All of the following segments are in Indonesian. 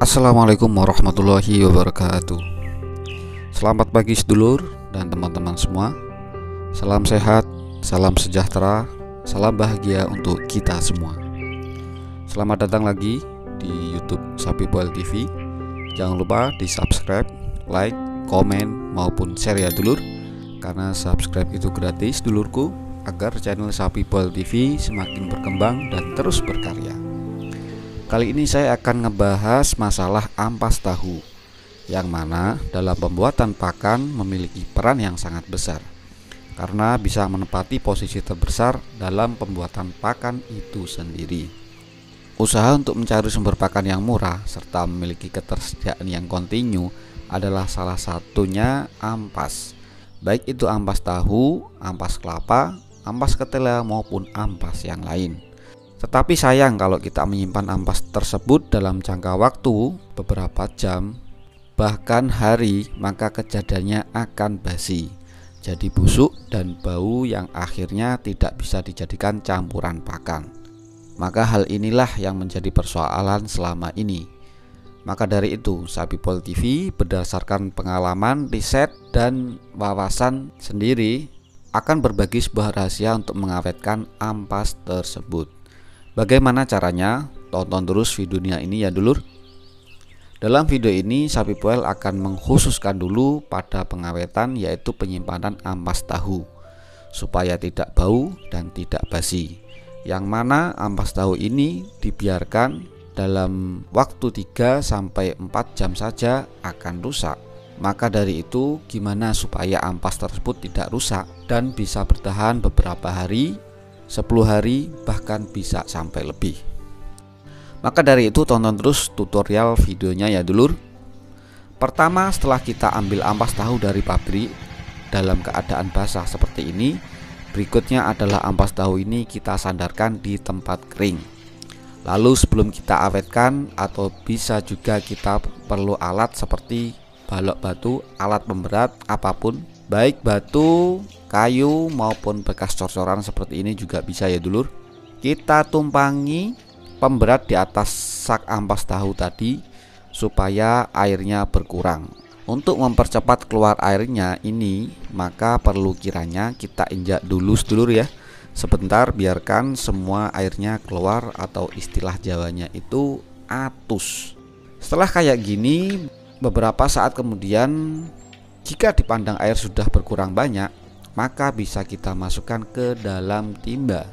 Assalamualaikum warahmatullahi wabarakatuh. Selamat pagi sedulur dan teman-teman semua. Salam sehat, salam sejahtera, salam bahagia untuk kita semua. Selamat datang lagi di YouTube Sapi Poil TV. Jangan lupa di subscribe, like, komen maupun share ya dulur. Karena subscribe itu gratis dulurku, agar channel Sapi Poil TV semakin berkembang dan terus berkarya. Kali ini saya akan ngebahas masalah ampas tahu, yang mana dalam pembuatan pakan memiliki peran yang sangat besar, karena bisa menempati posisi terbesar dalam pembuatan pakan itu sendiri. Usaha untuk mencari sumber pakan yang murah serta memiliki ketersediaan yang kontinu adalah salah satunya ampas, baik itu ampas tahu, ampas kelapa, ampas ketela maupun ampas yang lain. Tetapi sayang kalau kita menyimpan ampas tersebut dalam jangka waktu beberapa jam, bahkan hari, maka kejadiannya akan basi, jadi busuk dan bau yang akhirnya tidak bisa dijadikan campuran pakan. Maka hal inilah yang menjadi persoalan selama ini. Maka dari itu, Sapi Poil TV berdasarkan pengalaman, riset, dan wawasan sendiri akan berbagi sebuah rahasia untuk mengawetkan ampas tersebut. Bagaimana caranya? Tonton terus videonya ini ya dulur. Dalam video ini Sapi Poil akan mengkhususkan dulu pada pengawetan, yaitu penyimpanan ampas tahu supaya tidak bau dan tidak basi. Yang mana ampas tahu ini dibiarkan dalam waktu 3-4 jam saja akan rusak. Maka dari itu, gimana supaya ampas tersebut tidak rusak dan bisa bertahan beberapa hari, 10 hari, bahkan bisa sampai lebih. Maka dari itu tonton terus tutorial videonya ya dulur. Pertama, setelah kita ambil ampas tahu dari pabrik dalam keadaan basah seperti ini, berikutnya adalah ampas tahu ini kita sandarkan di tempat kering. Lalu sebelum kita awetkan, atau bisa juga kita perlu alat seperti balok batu, alat pemberat apapun, baik batu, kayu maupun bekas cor-coran seperti ini juga bisa ya dulur. Kita tumpangi pemberat di atas sak ampas tahu tadi supaya airnya berkurang. Untuk mempercepat keluar airnya ini, maka perlu kiranya kita injak dulu sedulur ya, sebentar, biarkan semua airnya keluar, atau istilah Jawanya itu atus. Setelah kayak gini, beberapa saat kemudian, jika dipandang air sudah berkurang banyak, maka bisa kita masukkan ke dalam timba.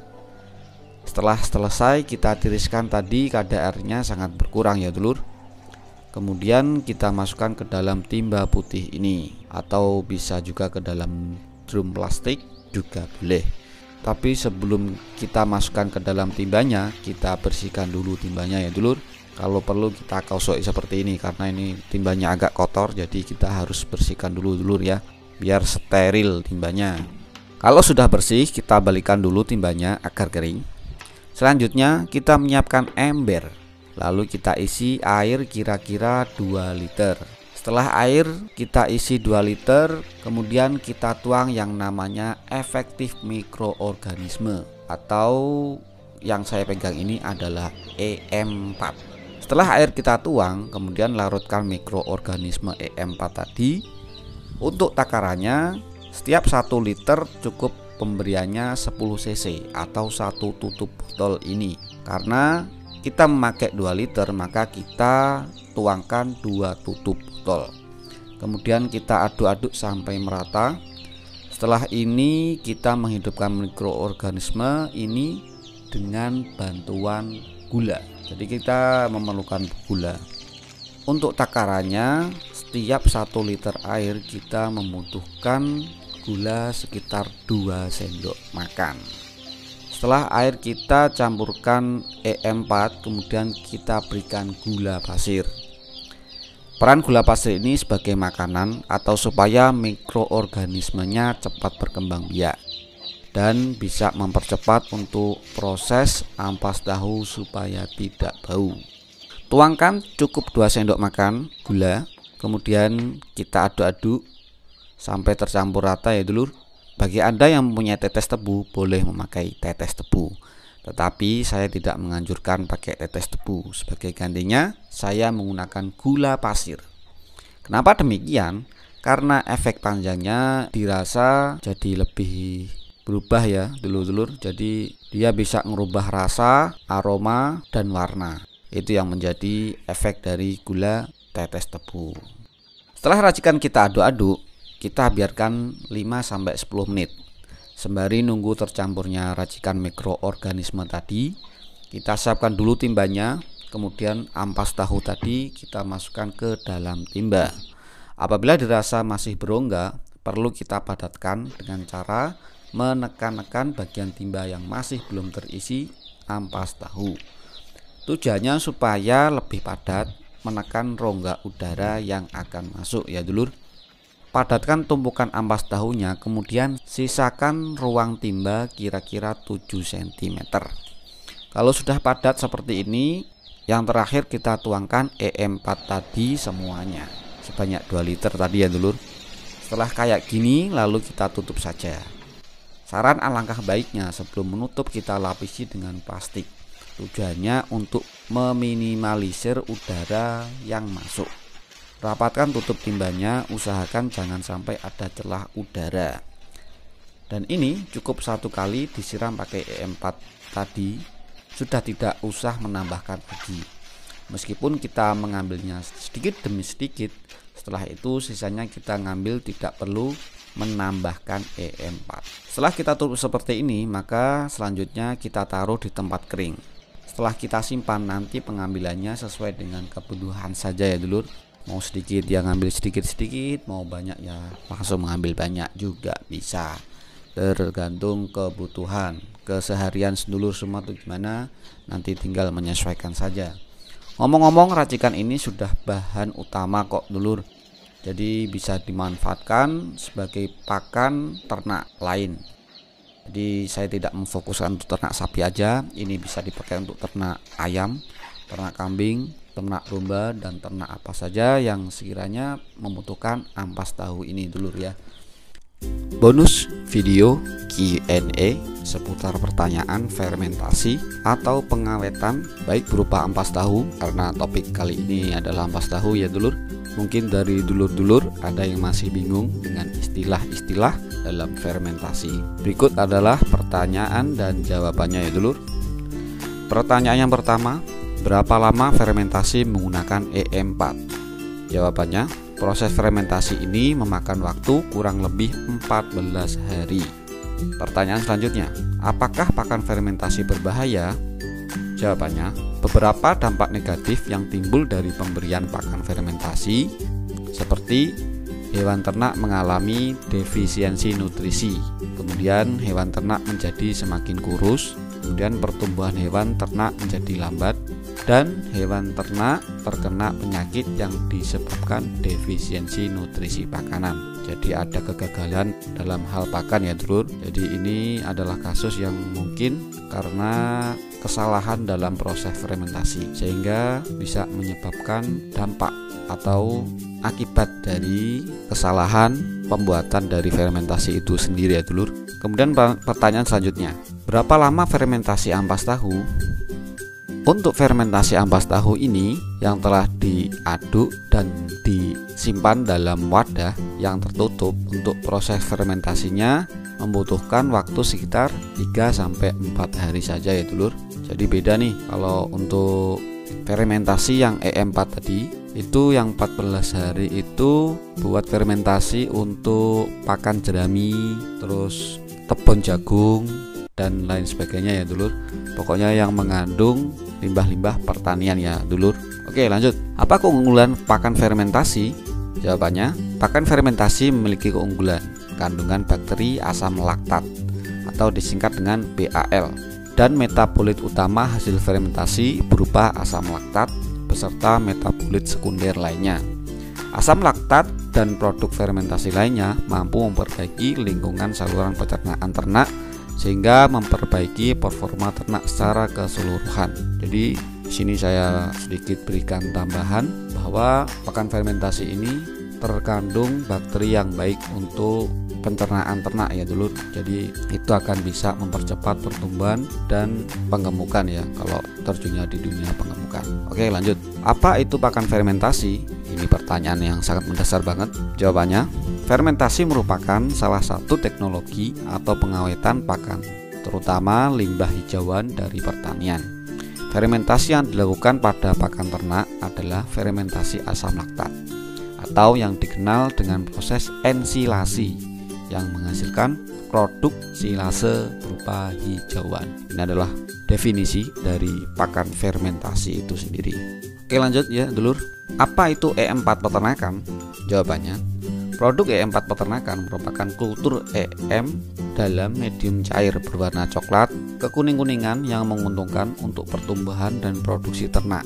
Setelah selesai kita tiriskan tadi, kadar airnya sangat berkurang ya dulur. Kemudian kita masukkan ke dalam timba putih ini, atau bisa juga ke dalam drum plastik juga boleh. Tapi sebelum kita masukkan ke dalam timbanya, kita bersihkan dulu timbanya ya dulur. Kalau perlu kita kosoi seperti ini, karena ini timbanya agak kotor, jadi kita harus bersihkan dulu dulur ya, biar steril timbanya. Kalau sudah bersih, kita balikan dulu timbanya agar kering. Selanjutnya kita menyiapkan ember, lalu kita isi air kira-kira 2 liter. Setelah air kita isi 2 liter, kemudian kita tuang yang namanya efektif mikroorganisme, atau yang saya pegang ini adalah EM4. Setelah air kita tuang, kemudian larutkan mikroorganisme EM4 tadi. Untuk takarannya, setiap 1 liter cukup pemberiannya 10 cc atau 1 tutup botol ini. Karena kita memakai 2 liter, maka kita tuangkan 2 tutup botol. Kemudian kita aduk-aduk sampai merata. Setelah ini kita menghidupkan mikroorganisme ini dengan bantuan gula. Jadi kita memerlukan gula. Untuk takarannya, setiap 1 liter air kita membutuhkan gula sekitar 2 sendok makan. Setelah air kita campurkan EM4, kemudian kita berikan gula pasir. Peran gula pasir ini sebagai makanan, atau supaya mikroorganismenya cepat berkembang biak dan bisa mempercepat untuk proses ampas tahu supaya tidak bau. Tuangkan cukup 2 sendok makan gula, kemudian kita aduk-aduk sampai tercampur rata ya dulur. Bagi Anda yang mempunyai tetes tebu, boleh memakai tetes tebu. Tetapi saya tidak menganjurkan pakai tetes tebu. Sebagai gantinya saya menggunakan gula pasir. Kenapa demikian? Karena efek panjangnya dirasa jadi lebih berubah ya dulur-dulur. Jadi dia bisa merubah rasa, aroma, dan warna. Itu yang menjadi efek dari gula tetes tebu. Setelah racikan kita aduk-aduk, kita biarkan 5-10 menit. Sembari nunggu tercampurnya racikan mikroorganisme tadi, kita siapkan dulu timbanya. Kemudian ampas tahu tadi kita masukkan ke dalam timba. Apabila dirasa masih berongga, perlu kita padatkan dengan cara menekan-nekan bagian timba yang masih belum terisi ampas tahu. Tujuannya supaya lebih padat, menekan rongga udara yang akan masuk ya dulur. Padatkan tumpukan ampas tahunya, kemudian sisakan ruang timba kira-kira 7 cm. Kalau sudah padat seperti ini, yang terakhir kita tuangkan E4 tadi semuanya sebanyak 2 liter tadi ya dulur. Setelah kayak gini lalu kita tutup saja. Saran alangkah baiknya sebelum menutup kita lapisi dengan plastik. Tujuannya untuk meminimalisir udara yang masuk. Rapatkan tutup timbanya, usahakan jangan sampai ada celah udara. Dan ini cukup 1 kali disiram pakai E4 tadi, sudah tidak usah menambahkan lagi. Meskipun kita mengambilnya sedikit demi sedikit, setelah itu sisanya kita ngambil, tidak perlu menambahkan E4. Setelah kita tutup seperti ini, maka selanjutnya kita taruh di tempat kering. Setelah kita simpan, nanti pengambilannya sesuai dengan kebutuhan saja ya dulur. Mau sedikit ya ngambil sedikit-sedikit, mau banyak ya langsung mengambil banyak juga bisa. Tergantung kebutuhan keseharian sedulur semua tuh gimana, nanti tinggal menyesuaikan saja. Ngomong-ngomong, racikan ini sudah bahan utama kok dulur, jadi bisa dimanfaatkan sebagai pakan ternak lain. Jadi saya tidak memfokuskan untuk ternak sapi aja, ini bisa dipakai untuk ternak ayam, ternak kambing, ternak domba, dan ternak apa saja yang sekiranya membutuhkan ampas tahu ini dulur ya. Bonus video Q&A seputar pertanyaan fermentasi atau pengawetan baik berupa ampas tahu, karena topik kali ini adalah ampas tahu ya dulur. Mungkin dari dulur-dulur ada yang masih bingung dengan istilah-istilah dalam fermentasi. Berikut adalah pertanyaan dan jawabannya ya dulur. Pertanyaan yang pertama, berapa lama fermentasi menggunakan E4? Jawabannya, proses fermentasi ini memakan waktu kurang lebih 14 hari. Pertanyaan selanjutnya, apakah pakan fermentasi berbahaya? Jawabannya, beberapa dampak negatif yang timbul dari pemberian pakan fermentasi seperti hewan ternak mengalami defisiensi nutrisi, kemudian hewan ternak menjadi semakin kurus, kemudian pertumbuhan hewan ternak menjadi lambat, dan hewan ternak terkena penyakit yang disebabkan defisiensi nutrisi pakanan. Jadi ada kegagalan dalam hal pakan ya dulur. Jadi ini adalah kasus yang mungkin karena kesalahan dalam proses fermentasi, sehingga bisa menyebabkan dampak atau akibat dari kesalahan pembuatan dari fermentasi itu sendiri ya dulur. Kemudian pertanyaan selanjutnya, berapa lama fermentasi ampas tahu? Untuk fermentasi ampas tahu ini yang telah diaduk dan disimpan dalam wadah yang tertutup, untuk proses fermentasinya membutuhkan waktu sekitar 3-4 hari saja ya dulur. Jadi beda nih kalau untuk fermentasi yang E4 tadi, itu yang 14 hari itu buat fermentasi untuk pakan jerami, terus tepung jagung dan lain sebagainya ya dulur. Pokoknya yang mengandung limbah-limbah pertanian ya dulur. Oke lanjut, apa keunggulan pakan fermentasi? Jawabannya, pakan fermentasi memiliki keunggulan kandungan bakteri asam laktat atau disingkat dengan BAL, dan metabolit utama hasil fermentasi berupa asam laktat beserta metabolit sekunder lainnya. Asam laktat dan produk fermentasi lainnya mampu memperbaiki lingkungan saluran pencernaan ternak sehingga memperbaiki performa ternak secara keseluruhan. Jadi di sini saya sedikit berikan tambahan bahwa pakan fermentasi ini terkandung bakteri yang baik untuk pencernaan ternak ya dulur. Jadi itu akan bisa mempercepat pertumbuhan dan penggemukan ya kalau terjunnya di dunia penggemukan. Oke, lanjut. Apa itu pakan fermentasi? Ini pertanyaan yang sangat mendasar banget. Jawabannya, fermentasi merupakan salah satu teknologi atau pengawetan pakan, terutama limbah hijauan dari pertanian. Fermentasi yang dilakukan pada pakan ternak adalah fermentasi asam laktat atau yang dikenal dengan proses ensilasi yang menghasilkan produk silase berupa hijauan. Ini adalah definisi dari pakan fermentasi itu sendiri. Oke, lanjut ya dulur. Apa itu E4 peternakan? Jawabannya, produk E4 peternakan merupakan kultur EM dalam medium cair berwarna coklat kekuning-kuningan yang menguntungkan untuk pertumbuhan dan produksi ternak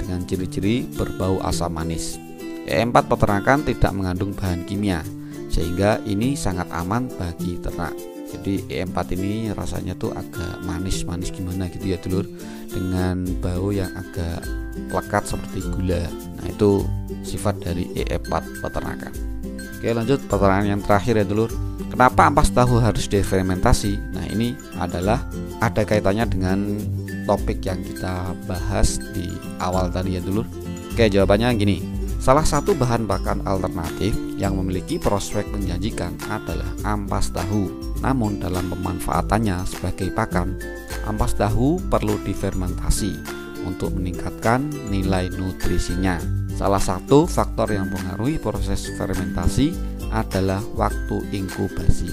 dengan ciri-ciri berbau asam manis. E4 peternakan tidak mengandung bahan kimia sehingga ini sangat aman bagi ternak. Jadi E4 ini rasanya tuh agak manis-manis gimana gitu ya dulur, dengan bau yang agak lekat seperti gula. Nah, itu sifat dari E4 peternakan. Oke, lanjut pertanyaan yang terakhir ya dulur. Kenapa ampas tahu harus difermentasi? Nah, ini adalah ada kaitannya dengan topik yang kita bahas di awal tadi ya dulur. Oke, jawabannya gini. Salah satu bahan pakan alternatif yang memiliki prospek menjanjikan adalah ampas tahu. Namun dalam pemanfaatannya sebagai pakan, ampas tahu perlu difermentasi untuk meningkatkan nilai nutrisinya. Salah satu faktor yang mempengaruhi proses fermentasi adalah waktu inkubasi.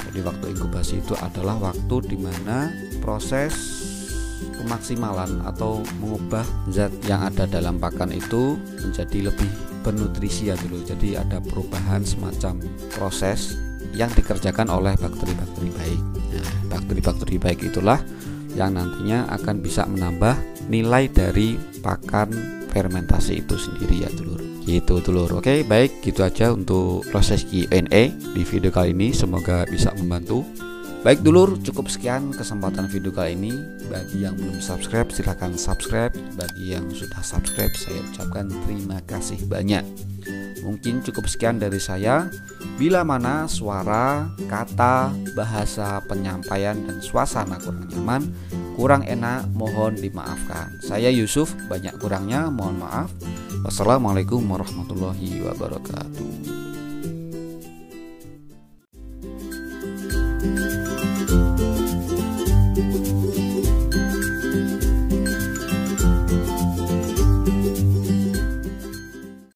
Jadi waktu inkubasi itu adalah waktu di mana proses pemaksimalan atau mengubah zat yang ada dalam pakan itu menjadi lebih bernutrisi ya dulu. Jadi ada perubahan semacam proses yang dikerjakan oleh bakteri-bakteri baik. Nah, bakteri-bakteri baik itulah yang nantinya akan bisa menambah nilai dari pakan fermentasi itu sendiri ya dulur. Gitu dulur. Oke, baik, gitu aja untuk proses Q&A di video kali ini, semoga bisa membantu. Baik dulur, cukup sekian kesempatan video kali ini. Bagi yang belum subscribe silahkan subscribe. Bagi yang sudah subscribe saya ucapkan terima kasih banyak. Mungkin cukup sekian dari saya. Bila mana suara, kata, bahasa, penyampaian, dan suasana kurang nyaman, kurang enak, mohon dimaafkan. Saya Yusuf, banyak kurangnya mohon maaf. Wassalamualaikum warahmatullahi wabarakatuh.